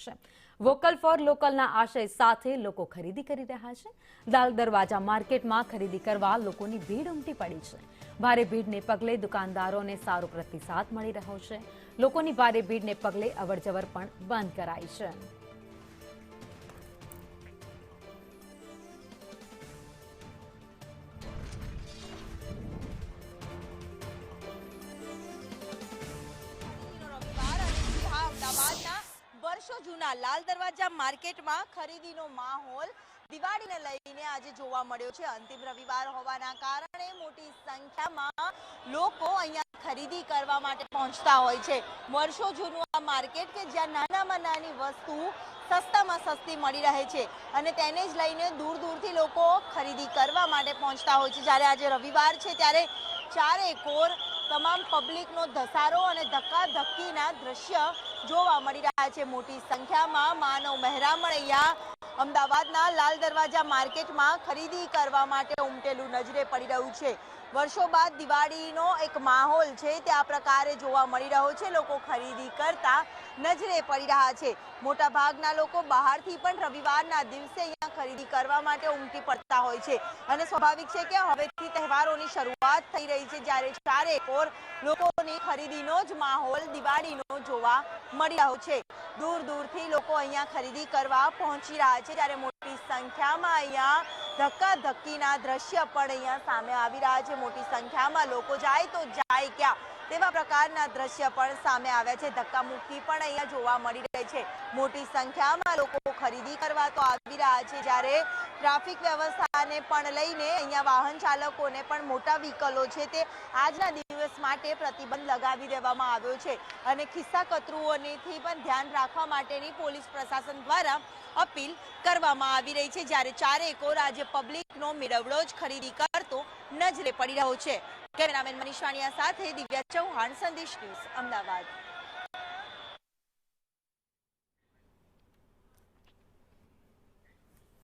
છે। Vocal for લોકલના આશય સાથે લોકો ખરીદી કરી રહ્યા છે। લાલ દરવાજા માર્કેટમાં ખરીદી કરવા લોકોની ભીડ ઉમટી પડી છે। ભારે ભીડને પગલે દુકાનદારોને સારો પ્રતિસાદ મળી રહ્યો છે। લોકોની ભારે ભીડને પગલે અવરજવર પણ બંધ કરાઈ છે। વર્ષો જૂના લાલ દરવાજા માર્કેટમાં ખરીદીનો માહોલ દિવાળીને લઈને આજે જોવા મળ્યો છે। અંતિમ રવિવાર હોવાના કારણે મોટી સંખ્યામાં લોકો અહીંયા ખરીદી કરવા માટે પહોંચતા હોય છે। વર્ષો જૂનું આ માર્કેટ કે જ્યાં નાનામાં નાની વસ્તુ સસ્તામાં સસ્તી મળી રહે છે અને તેને જ લઈને દૂર દૂરથી લોકો ખરીદી કરવા માટે પહોંચતા હોય છે। જ્યારે આજે રવિવાર છે ત્યારે ચારેકોર તમામ પબ્લિકનો ધસારો અને ધક્કાધક્કીના દ્રશ્ય જોવા મળી રહ્યા છે। મોટી સંખ્યામાં માનવ મહેરામણ અહીંયા અમદાવાદના લાલ દરવાજા માર્કેટમાં ખરીદી કરવા માટે ઉમટેલું નજરે પડી રહ્યું છે। વર્ષો બાદ દિવાળીનો એક માહોલ છે તે આ પ્રકારે જોવા મળી રહ્યો છે। લોકો ખરીદી કરતા નજરે પડી રહ્યા છે। મોટા ભાગના લોકો બહારથી પણ રવિવારના દિવસે અહીંયા ખરીદી કરવા માટે ઉમટી પડતા હોય છે અને સ્વાભાવિક છે કે હવેથી તહેવારોની શરૂઆત થઈ રહી છે જ્યારે ચારેકોર લોકોની ખરીદીનો જ માહોલ દિવાળીનો જોવા મળી રહ્યો છે। દૂર દૂરથી લોકો અહીંયા ખરીદી કરવા પહોંચી રહ્યા છે જ્યારે મોટી સંખ્યામાં અહીંયા ધક્કાધક્કીના દ્રશ્ય પણ અહીંયા સામે આવી રહ્યા છે। મોટી સંખ્યામાં લોકો જાય તો જાય ક્યાં તેવા પ્રકારના દ્રશ્ય પણ સામે આવ્યા છે। ધક્કામુક્કી પણ અહીંયા જોવા મળી રહી છે। મોટી સંખ્યામાં લોકો ખરીદી કરવા તો આવી રહ્યા છે જ્યારે ટ્રાફિક વ્યવસ્થાને પણ લઈને અહીંયા વાહન ચાલકોને પણ મોટા વ્હીકલો છે તે આજના દિવસ માટે પ્રતિબંધ લગાવી દેવામાં આવ્યો છે અને ખિસ્સા કતરુઓથી પણ ધ્યાન રાખવા માટેની પોલીસ પ્રશાસન દ્વારા અપીલ કરવામાં આવી રહી છે જ્યારે ચારેકોર આજે પબ્લિકનો મેળવડો જ ખરીદી કરતો નજરે પડી રહ્યો છે। કેમેરામેન મનીષ વાણિયા સાથે દિવ્યા ચૌહાણ, સંદેશ ન્યૂઝ, અમદાવાદ।